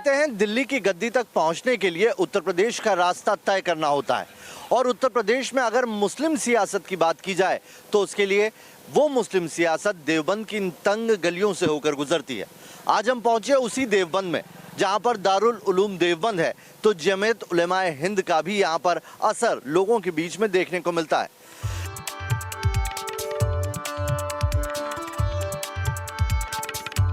कहते हैं दिल्ली की गद्दी तक पहुंचने के लिए उत्तर प्रदेश का रास्ता तय करना होता है और उत्तर प्रदेश में अगर मुस्लिम सियासत की बात की जाए तो उसके लिए वो मुस्लिम सियासत देवबंद की इन तंग गलियों से होकर गुजरती है। आज हम पहुंचे उसी देवबंद में जहां पर दारुल उलूम देवबंद है, तो जमीयत उलेमाए हिंद का भी यहां पर असर लोगों के बीच में देखने को मिलता है।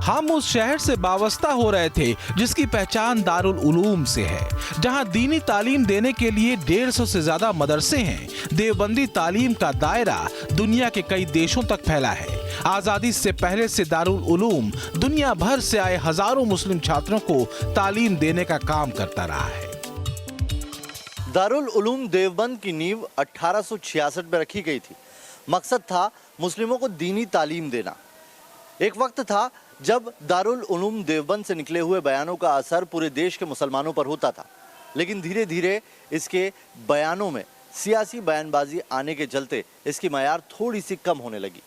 हम उस शहर से वाबस्ता हो रहे थे जिसकी पहचान दारुल उलूम से है, जहां दीनी तालीम देने के लिए 150 से ज्यादा मदरसे हैं। देवबंदी तालीम का दायरा दुनिया के कई देशों तक फैला है। आजादी से पहले से दारुल उलूम दुनिया भर से आए हजारों मुस्लिम छात्रों को तालीम देने का काम करता रहा है। दारुल उलूम देवबंद की नींव 1866 में रखी गई थी। मकसद था मुस्लिमों को दीनी तालीम देना। एक वक्त था जब दारुल उलूम देवबंद से निकले हुए बयानों का असर पूरे देश के मुसलमानों पर होता था, लेकिन धीरे धीरे इसके बयानों में सियासी बयानबाजी आने के चलते इसकी मयार थोड़ी सी कम होने लगी।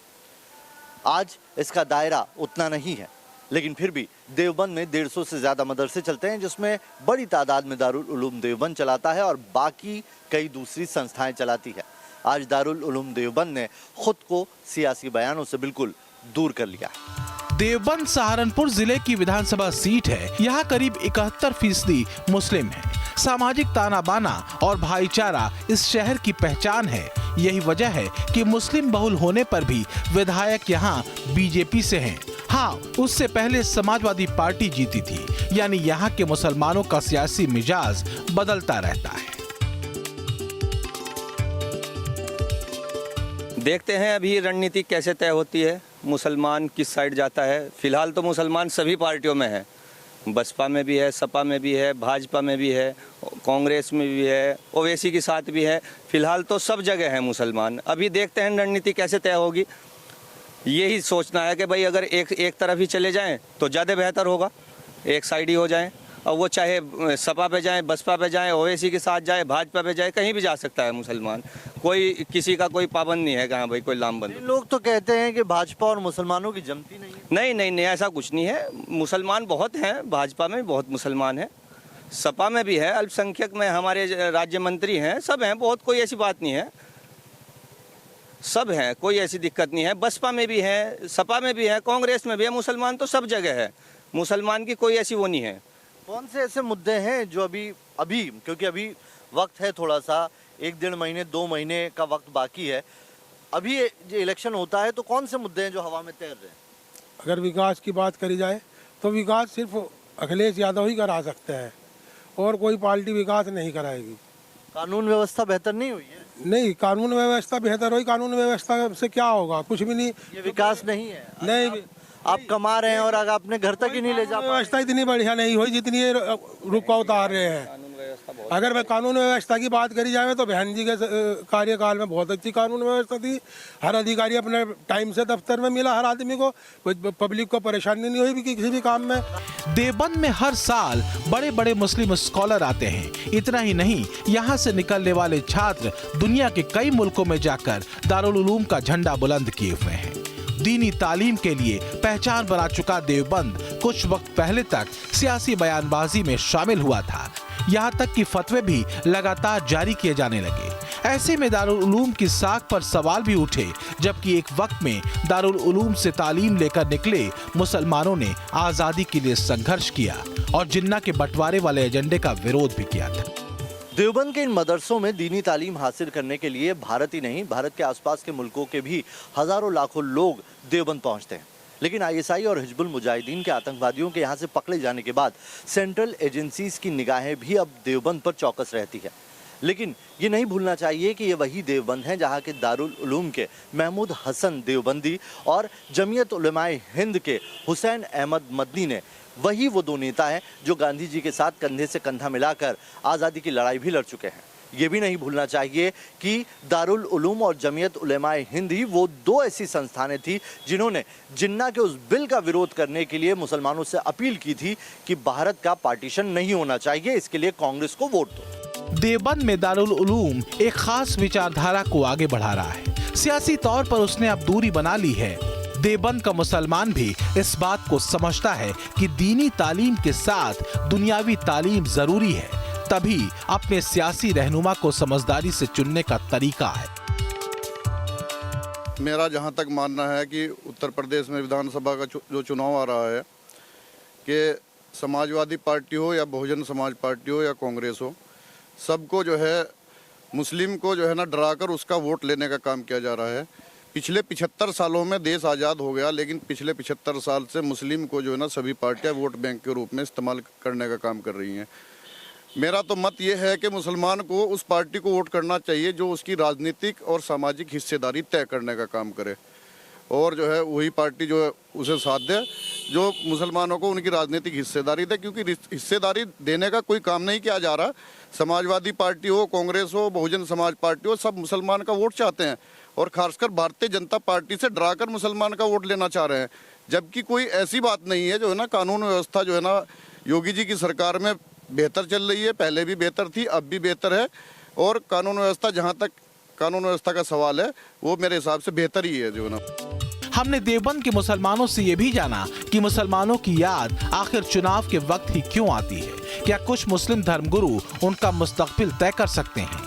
आज इसका दायरा उतना नहीं है, लेकिन फिर भी देवबंद में 150 से ज़्यादा मदरसे चलते हैं, जिसमें बड़ी तादाद में दारुल उलूम देवबंद चलाता है और बाकी कई दूसरी संस्थाएं चलाती है। आज दारुल उलूम देवबंद ने खुद को सियासी बयानों से बिल्कुल दूर कर लिया है। देवबंद सहारनपुर जिले की विधानसभा सीट है। यहाँ करीब 71% मुस्लिम हैं। सामाजिक ताना बाना और भाईचारा इस शहर की पहचान है। यही वजह है कि मुस्लिम बहुल होने पर भी विधायक यहाँ बीजेपी से हैं। हाँ, उससे पहले समाजवादी पार्टी जीती थी। यानी यहाँ के मुसलमानों का सियासी मिजाज बदलता रहता है। देखते हैं अभी रणनीति कैसे तय होती है, मुसलमान किस साइड जाता है। फिलहाल तो मुसलमान सभी पार्टियों में है, बसपा में भी है, सपा में भी है, भाजपा में भी है, कांग्रेस में भी है, ओवैसी के साथ भी है। फिलहाल तो सब जगह है मुसलमान। अभी देखते हैं रणनीति कैसे तय होगी। यही सोचना है कि भाई अगर एक तरफ ही चले जाएं तो ज़्यादा बेहतर होगा, एक साइड ही हो जाएं। और वो चाहे सपा पे जाएं, बसपा पे जाएं, ओवैसी के साथ जाए, भाजपा पे जाए, कहीं भी जा सकता है मुसलमान। कोई किसी का कोई पाबंद नहीं है कहाँ भाई कोई लामबंद। लोग तो कहते हैं कि भाजपा और मुसलमानों की जमती नहीं है। नहीं, ऐसा कुछ नहीं है। मुसलमान बहुत हैं, भाजपा में भी बहुत मुसलमान हैं, सपा में भी है, अल्पसंख्यक में हमारे राज्य मंत्री हैं, सब हैं, बहुत कोई ऐसी बात नहीं है, सब हैं, कोई ऐसी दिक्कत नहीं है। बसपा में भी है, सपा में भी है, कांग्रेस में भी है, मुसलमान तो सब जगह है। मुसलमान की कोई ऐसी वो नहीं है। कौन से ऐसे मुद्दे हैं जो अभी क्योंकि अभी वक्त है थोड़ा सा, 1-1.5 महीने 2 महीने का वक्त बाकी है, अभी जो इलेक्शन होता है तो कौन से मुद्दे हैं जो हवा में तैर रहे हैं? अगर विकास की बात करी जाए तो विकास सिर्फ अखिलेश यादव ही करा सकते हैं और कोई पार्टी विकास नहीं कराएगी। कानून व्यवस्था बेहतर नहीं हुई है? नहीं, कानून व्यवस्था बेहतर हुई। कानून व्यवस्था से क्या होगा? कुछ भी नहीं। ये विकास नहीं है। नहीं, आप कमा रहे हैं और अगर अपने घर तक ही नहीं ले जा पा। व्यवस्था इतनी बढ़िया नहीं हुई जितनी ये रुका उतार रहे हैं। अगर मैं कानून व्यवस्था की बात करी जाए तो बहन जी के कार्यकाल में बहुत अच्छी कानून व्यवस्था थी। हर अधिकारी अपने टाइम से दफ्तर में मिला, हर आदमी को, पब्लिक को परेशानी नहीं हुई किसी भी काम में। देवबंद में हर साल बड़े बड़े मुस्लिम स्कॉलर आते हैं। इतना ही नहीं, यहाँ से निकलने वाले छात्र दुनिया के कई मुल्कों में जाकर दारुल उलूम का झंडा बुलंद किए हुए हैं। दीनी तालीम के लिए पहचान बना चुका देवबंद कुछ वक्त पहले तक सियासी बयानबाजी में शामिल हुआ था। यहाँ तक कि फतवे भी लगातार जारी किए जाने लगे। ऐसे में दारुल उलूम की साख पर सवाल भी उठे, जबकि एक वक्त में दारुल उलूम से तालीम लेकर निकले मुसलमानों ने आजादी के लिए संघर्ष किया और जिन्ना के बंटवारे वाले एजेंडे का विरोध भी किया था। देवबंद के इन मदरसों में दीनी तालीम हासिल करने के लिए भारत ही नहीं, भारत के आसपास के मुल्कों के भी हजारों लाखों लोग देवबंद पहुंचते हैं। लेकिन आईएसआई और हिजबुल मुजाहिदीन के आतंकवादियों के यहाँ से पकड़े जाने के बाद सेंट्रल एजेंसीज की निगाहें भी अब देवबंद पर चौकस रहती है। लेकिन ये नहीं भूलना चाहिए कि ये वही देवबंद हैं जहाँ के दारुल उलूम के महमूद हसन देवबंदी और जमीयत उलेमाए हिंद के हुसैन अहमद मदनी ने वही वो दो नेता हैं जो गांधी जी के साथ कंधे से कंधा मिलाकर आज़ादी की लड़ाई भी लड़ चुके हैं। ये भी नहीं भूलना चाहिए कि दारुल उलूम और जमीयत उलेमाए हिंद ही वो दो ऐसी संस्थानें थी जिन्होंने जिन्ना के उस बिल का विरोध करने के लिए मुसलमानों से अपील की थी कि भारत का पार्टीशन नहीं होना चाहिए, इसके लिए कांग्रेस को वोट दो। देवबंद में दारुल उलूम एक खास विचारधारा को आगे बढ़ा रहा है। सियासी तौर पर उसने अब दूरी बना ली है। देवबंद का मुसलमान भी इस बात को समझता है कि दीनी तालीम के साथ दुनियावी तालीम जरूरी है, तभी अपने सियासी रहनुमा को समझदारी से चुनने का तरीका है। मेरा जहां तक मानना है कि उत्तर प्रदेश में विधानसभा का जो चुनाव आ रहा है कि समाजवादी पार्टी हो या बहुजन समाज पार्टी हो या कांग्रेस हो, सबको जो है मुस्लिम को जो है ना डराकर उसका वोट लेने का काम किया जा रहा है। पिछले 75 सालों में देश आज़ाद हो गया, लेकिन पिछले 75 साल से मुस्लिम को जो है ना सभी पार्टियां वोट बैंक के रूप में इस्तेमाल करने का काम कर रही हैं। मेरा तो मत ये है कि मुसलमान को उस पार्टी को वोट करना चाहिए जो उसकी राजनीतिक और सामाजिक हिस्सेदारी तय करने का काम करे, और जो है वही पार्टी जो है उसे साथ दे जो मुसलमानों को उनकी राजनीतिक हिस्सेदारी दे, क्योंकि हिस्सेदारी देने का कोई काम नहीं किया जा रहा। समाजवादी पार्टी हो, कांग्रेस हो, बहुजन समाज पार्टी हो, सब मुसलमान का वोट चाहते हैं और खासकर भारतीय जनता पार्टी से डराकर मुसलमान का वोट लेना चाह रहे हैं, जबकि कोई ऐसी बात नहीं है। जो है ना कानून व्यवस्था जो है ना योगी जी की सरकार में बेहतर चल रही है, पहले भी बेहतर थी, अब भी बेहतर है, और कानून व्यवस्था जहाँ तक कानून व्यवस्था का सवाल है वो मेरे हिसाब से बेहतर ही है। जो है ना हमने देवबंद के मुसलमानों से ये भी जाना कि मुसलमानों की याद आखिर चुनाव के वक्त ही क्यों आती है। क्या कुछ मुस्लिम धर्मगुरु उनका मुस्तकबिल तय कर सकते हैं?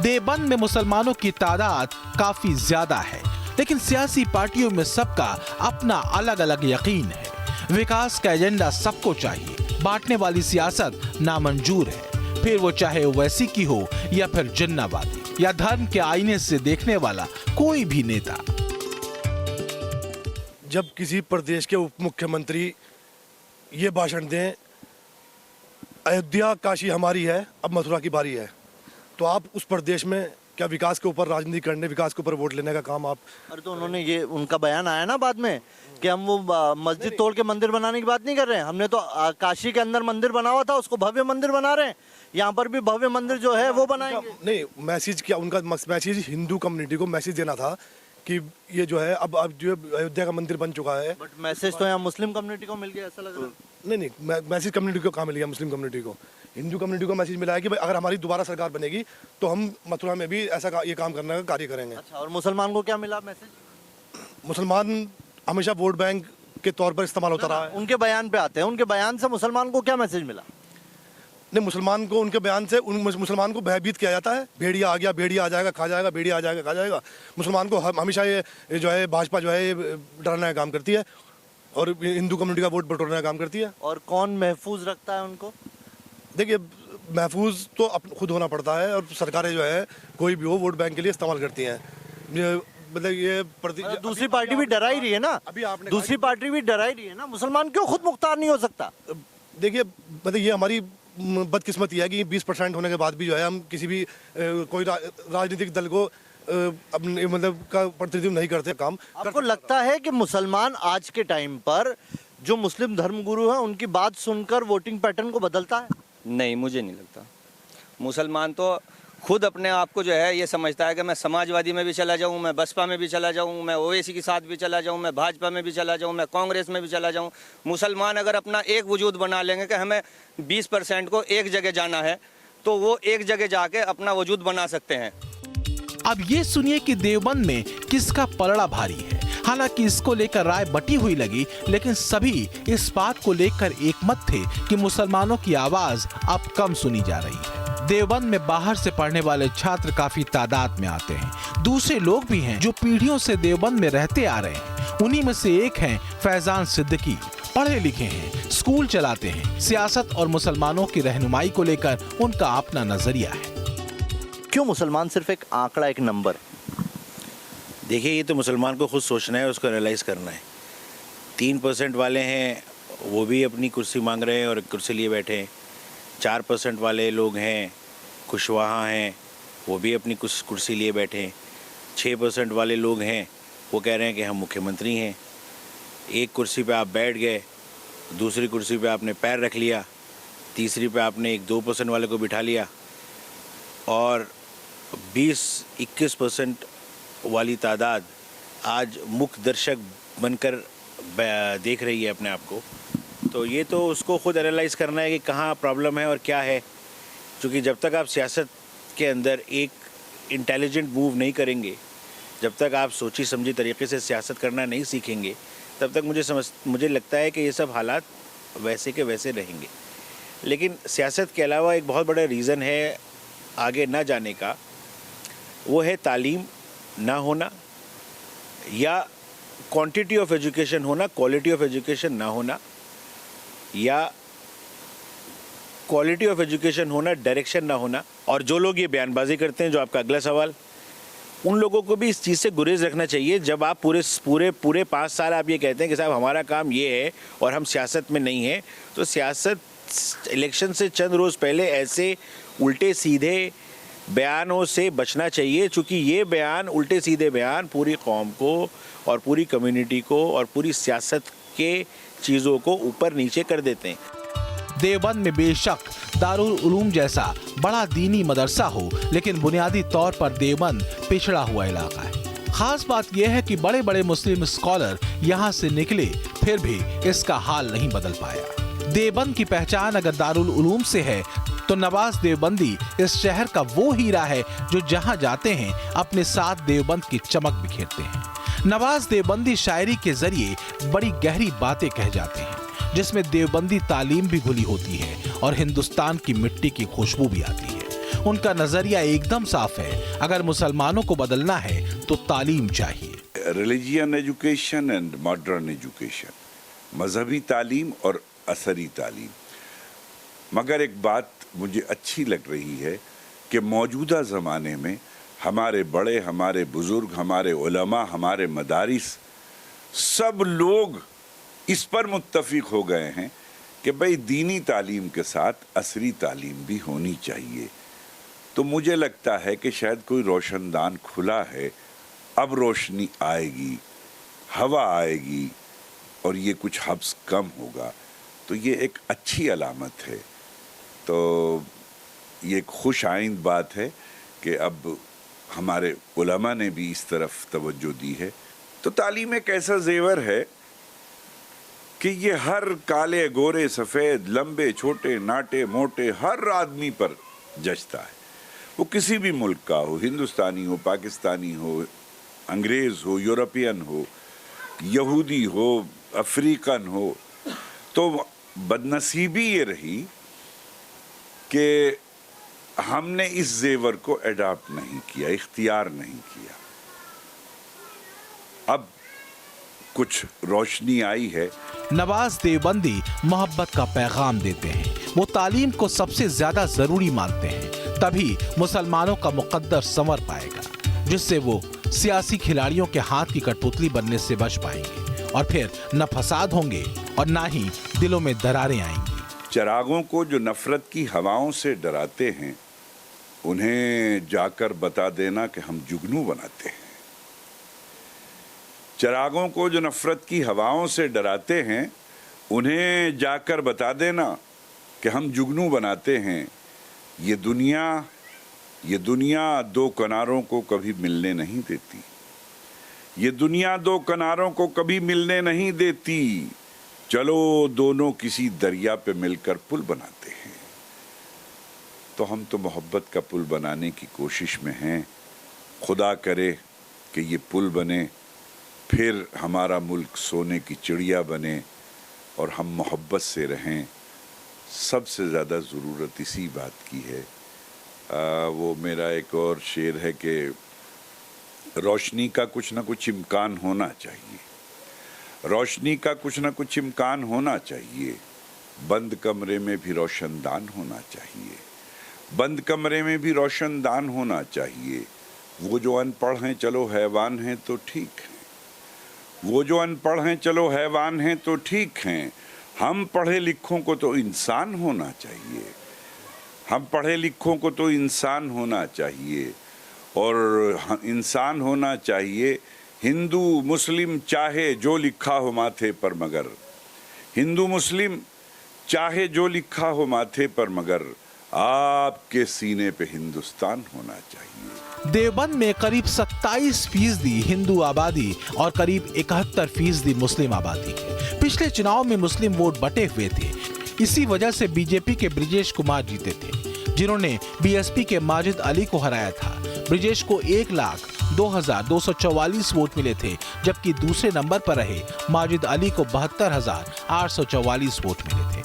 देवबंद में मुसलमानों की तादाद काफी ज्यादा है, लेकिन सियासी पार्टियों में सबका अपना अलग अलग यकीन है। विकास का एजेंडा सबको चाहिए, बांटने वाली सियासत नामंजूर है, फिर वो चाहे ओवैसी की हो या फिर जिन्नावादी या धर्म के आईने से देखने वाला कोई भी नेता। जब किसी प्रदेश के उप मुख्यमंत्री ये भाषण दें, अयोध्या काशी हमारी है, अब मथुरा की बारी है, तो आप उस प्रदेश में क्या विकास के ऊपर राजनीति करने, विकास के ऊपर वोट लेने का काम आप? अरे तो उन्होंने ये उनका बयान आया ना बाद में कि हम वो मस्जिद तोड़ के मंदिर बनाने की बात नहीं कर रहे हैं, हमने तो काशी के अंदर मंदिर बना हुआ था उसको भव्य मंदिर बना रहे हैं, यहाँ पर भी भव्य मंदिर जो है वो बनाएंगे। नहीं, मैसेज क्या उनका? मैसेज हिंदू कम्युनिटी को मैसेज देना था कि ये जो है अब जो अयोध्या का मंदिर बन चुका है। बट मैसेज तो यहाँ मुस्लिम कम्युनिटी को मिल गया ऐसा लग रहा है। नहीं, मैसेज कम्युनिटी को कहाँ मिल गया? मुस्लिम कम्युनिटी को, हिंदू कम्युनिटी को मैसेज मिला है कि भाई अगर हमारी दोबारा सरकार बनेगी तो हम मथुरा में भी ऐसा ये काम करने का कार्य करेंगे। अच्छा, और मुसलमान को क्या मिला मैसेज? मुसलमान हमेशा वोट बैंक के तौर पर इस्तेमाल होता रहा है। उनके बयान पे आते हैं, उनके बयान से मुसलमान को क्या मैसेज मिला? नहीं, मुसलमान को उनके बयान से मुसलमान को भयभीत किया जाता है, भेड़िया आ गया, भेड़िया आ जाएगा, खा जाएगा, भेड़िया आ जाएगा, खा जाएगा। मुसलमान को हमेशा ये जो है भाजपा जो है ये डराने का काम करती है और हिंदू कम्युनिटी का वोट बटोरने का काम करती है। और कौन महफूज रखता है उनको? देखिए, महफूज तो खुद होना पड़ता है, और सरकारें जो है कोई भी हो वोट बैंक के लिए इस्तेमाल करती हैं। मतलब ये दूसरी पार्टी भी डरा ही रही है ना, अभी आपने दूसरी पार्टी भी डरा ही रही है ना, मुसलमान क्यों खुद मुख्तार नहीं हो सकता? देखिए, मतलब ये हमारी बदकिस्मती है कि 20% होने के बाद भी जो है हम किसी भी कोई राजनीतिक दल को अपने मतलब का प्रतिनिधित्व नहीं करते काम। आपको लगता है कि मुसलमान आज के टाइम पर जो मुस्लिम धर्मगुरु हैं उनकी बात सुनकर वोटिंग पैटर्न को बदलता है? नहीं, मुझे नहीं लगता। मुसलमान तो खुद अपने आप को जो है ये समझता है कि मैं समाजवादी में भी चला जाऊं, मैं बसपा में भी चला जाऊं, मैं ओवैसी के साथ भी चला जाऊं, मैं भाजपा में भी चला जाऊं, मैं कांग्रेस में भी चला जाऊं। मुसलमान अगर अपना एक वजूद बना लेंगे कि हमें 20% को एक जगह जाना है, तो वो एक जगह जाके अपना वजूद बना सकते हैं। अब ये सुनिए कि देवबंद में किसका पलड़ा भारी है। हालांकि इसको लेकर राय बटी हुई लगी, लेकिन सभी इस बात को लेकर एकमत थे कि मुसलमानों की आवाज अब कम सुनी जा रही है। देवबंद में बाहर से पढ़ने वाले छात्र काफी तादाद में आते हैं। दूसरे लोग भी हैं जो पीढ़ियों से देवबंद में रहते आ रहे हैं। उन्हीं में से एक हैं फैजान सिद्दीकी। पढ़े लिखे हैं, स्कूल चलाते हैं। सियासत और मुसलमानों की रहनुमाई को लेकर उनका अपना नजरिया है। क्यों मुसलमान सिर्फ एक आंकड़ा, एक नंबर? देखिए, ये तो मुसलमान को खुद सोचना है, उसको एनालाइज करना है। 3% वाले हैं वो भी अपनी कुर्सी मांग रहे हैं और कुर्सी लिए बैठे हैं। 4% वाले लोग हैं, कुशवाहा हैं, वो भी अपनी कुर्सी लिए बैठे हैं। 6% वाले लोग हैं, वो कह रहे हैं कि हम मुख्यमंत्री हैं। एक कुर्सी पे आप बैठ गए, दूसरी कुर्सी पे आपने पैर रख लिया, तीसरी पे आपने एक 2% वाले को बिठा लिया, और 20-21% वाली तादाद आज मुख्य दर्शक बनकर देख रही है अपने आप को। तो ये तो उसको खुद एनालाइज करना है कि कहाँ प्रॉब्लम है और क्या है, क्योंकि जब तक आप सियासत के अंदर एक इंटेलिजेंट मूव नहीं करेंगे जब तक आप सोची समझी तरीके से सियासत करना नहीं सीखेंगे तब तक मुझे लगता है कि ये सब हालात वैसे के वैसे रहेंगे। लेकिन सियासत के अलावा एक बहुत बड़ा रीज़न है आगे ना जाने का, वो है तालीम ना होना या क्वांटिटी ऑफ एजुकेशन होना, क्वालिटी ऑफ एजुकेशन ना होना, या क्वालिटी ऑफ एजुकेशन होना, डायरेक्शन ना होना। और जो लोग ये बयानबाजी करते हैं, जो आपका अगला सवाल, उन लोगों को भी इस चीज़ से गुरेज रखना चाहिए। जब आप पूरे 5 साल आप ये कहते हैं कि साहब हमारा काम ये है और हम सियासत में नहीं हैं, तो सियासत इलेक्शन से चंद रोज़ पहले ऐसे उल्टे सीधे बयानों से बचना चाहिए, चूँकि ये बयान, उल्टे सीधे बयान पूरी कौम को और पूरी कम्युनिटी को और पूरी सियासत के चीज़ों को ऊपर नीचे कर देते हैं। देवबंद में बेशक दारुल उलूम जैसा बड़ा दीनी मदरसा हो, लेकिन बुनियादी तौर पर देवबंद पिछड़ा हुआ इलाका है। खास बात यह है कि बड़े बड़े मुस्लिम स्कॉलर यहाँ से निकले, फिर भी इसका हाल नहीं बदल पाया। देवबंद की पहचान अगर दारुल उलूम से है, तो नवाज देवबंदी इस शहर का वो हीरा है जो जहाँ जाते हैं अपने साथ देवबंद की चमक बिखेरते हैं। नवाज देवबंदी शायरी के जरिए बड़ी गहरी बातें कह जाते हैं, जिसमें देवबंदी तालीम भी घुली होती है और हिंदुस्तान की मिट्टी की खुशबू भी आती है। उनका नजरिया एकदम साफ है, अगर मुसलमानों को बदलना है तो तालीम चाहिए। Religion education and modern education, मजहबी तालीम और असरी तालीम। मगर एक बात मुझे अच्छी लग रही है कि मौजूदा ज़माने में हमारे बड़े, हमारे बुज़ुर्ग, हमारे उलमा, हमारे मदारिस, सब लोग इस पर मुत्तफिक हो गए हैं कि भाई दीनी तालीम के साथ असरी तालीम भी होनी चाहिए। तो मुझे लगता है कि शायद कोई रोशनदान खुला है, अब रोशनी आएगी, हवा आएगी और ये कुछ हब्स कम होगा, तो ये एक अच्छी अलामत है। तो ये एक खुश आइंद बात है कि अब हमारे उलमा ने भी इस तरफ तवज्जो दी है। तो तालीम एक ऐसा जेवर है कि ये हर काले, गोरे, सफ़ेद, लंबे, छोटे, नाटे, मोटे, हर आदमी पर जचता है। वो किसी भी मुल्क का हो, हिंदुस्तानी हो, पाकिस्तानी हो, अंग्रेज़ हो, यूरोपियन हो, यहूदी हो, अफ्रीकन हो। तो बदनसीबी ये रही कि हमने इस जेवर को अडॉप्ट नहीं किया, इख्तियार नहीं किया। अब कुछ रोशनी आई है। नवाज देवबंदी मोहब्बत का पैगाम देते हैं। वो तालीम को सबसे ज्यादा जरूरी मानते हैं, तभी मुसलमानों का मुकद्दर संवर पाएगा, जिससे वो सियासी खिलाड़ियों के हाथ की कठपुतली बनने से बच पाएंगे और फिर न फसाद होंगे और ना ही दिलों में दरारें आएंगी। चिरागों को जो नफरत की हवाओं से डराते हैं, उन्हें जाकर बता देना कि हम जुगनू बनाते हैं। चिरागों को जो नफरत की हवाओं से डराते हैं, उन्हें जाकर बता देना कि हम जुगनू बनाते हैं। ये दुनिया दो किनारों को कभी मिलने नहीं देती। ये दुनिया दो किनारों को कभी मिलने नहीं देती। चलो दोनों किसी दरिया पे मिलकर पुल बनाते हैं। तो हम तो मोहब्बत का पुल बनाने की कोशिश में हैं। खुदा करे कि ये पुल बने, फिर हमारा मुल्क सोने की चिड़िया बने और हम मोहब्बत से रहें। सबसे ज़्यादा ज़रूरत इसी बात की है। वो मेरा एक और शेर है कि रोशनी का कुछ ना कुछ इम्कान होना चाहिए। रोशनी का कुछ ना कुछ इम्कान होना चाहिए। बंद कमरे में भी रोशनदान होना चाहिए। बंद कमरे में भी रोशनदान होना चाहिए। वो जो अनपढ़ हैं चलो हैवान हैं तो ठीक हैं। वो जो अनपढ़ हैं चलो हैवान हैं तो ठीक हैं। हम पढ़े लिखों को तो इंसान होना चाहिए। हम पढ़े लिखों को तो इंसान होना चाहिए और इंसान होना चाहिए। हिंदू मुस्लिम चाहे जो लिखा हो माथे पर मगर, हिंदू मुस्लिम चाहे जो लिखा हो माथे पर मगर, आपके सीने पे हिंदुस्तान होना चाहिए। देवबंद में करीब 27% हिंदू आबादी और करीब 71% मुस्लिम आबादी है। पिछले चुनाव में मुस्लिम वोट बटे हुए थे। इसी वजह से बीजेपी के ब्रिजेश कुमार जीते थे, जिन्होंने बीएसपी के माजिद अली को हराया था। ब्रिजेश को 1 लाख 2244 वोट मिले थे, जबकि दूसरे नंबर पर रहे माजिद अली को 72,844 वोट मिले थे।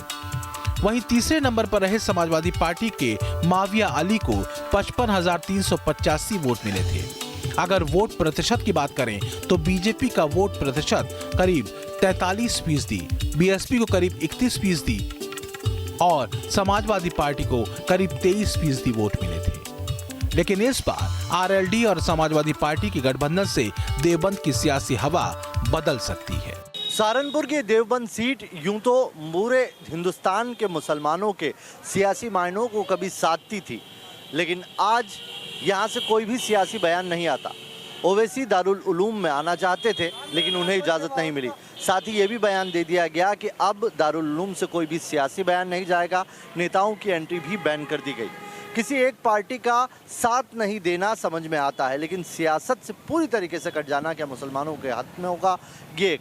वहीं तीसरे नंबर पर रहे समाजवादी पार्टी के माविया अली को 55,385 वोट मिले थे। अगर वोट प्रतिशत की बात करें तो बीजेपी का वोट प्रतिशत करीब 43%, बीएसपी को करीब 31% और समाजवादी पार्टी को करीब 23% वोट मिले थे। लेकिन इस बार आरएलडी और समाजवादी पार्टी के गठबंधन से देवबंद की सियासी हवा बदल सकती है। सहारनपुर की देवबंद सीट यूं तो पूरे हिंदुस्तान के मुसलमानों के सियासी मायनों को कभी साधती थी, लेकिन आज यहाँ से कोई भी सियासी बयान नहीं आता। ओवैसी दारुल उलूम में आना चाहते थे, लेकिन उन्हें इजाज़त नहीं मिली। साथ ही ये भी बयान दे दिया गया कि अब दारुल उलूम से कोई भी सियासी बयान नहीं जाएगा। नेताओं की एंट्री भी बैन कर दी गई। किसी एक पार्टी का साथ नहीं देना समझ में आता है, लेकिन सियासत से पूरी तरीके से कट जाना क्या मुसलमानों के हाथ में होगा, ये एक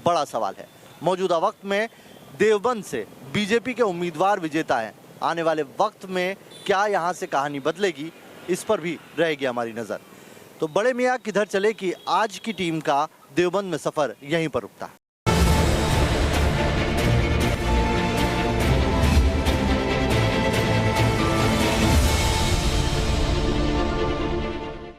बड़ा सवाल है। मौजूदा वक्त में देवबंद से बीजेपी के उम्मीदवार विजेता हैं। आने वाले वक्त में क्या यहाँ से कहानी बदलेगी, इस पर भी रहेगी हमारी नज़र। तो बड़े मियाँ किधर चले कि आज की टीम का देवबंद में सफ़र यहीं पर रुकता है।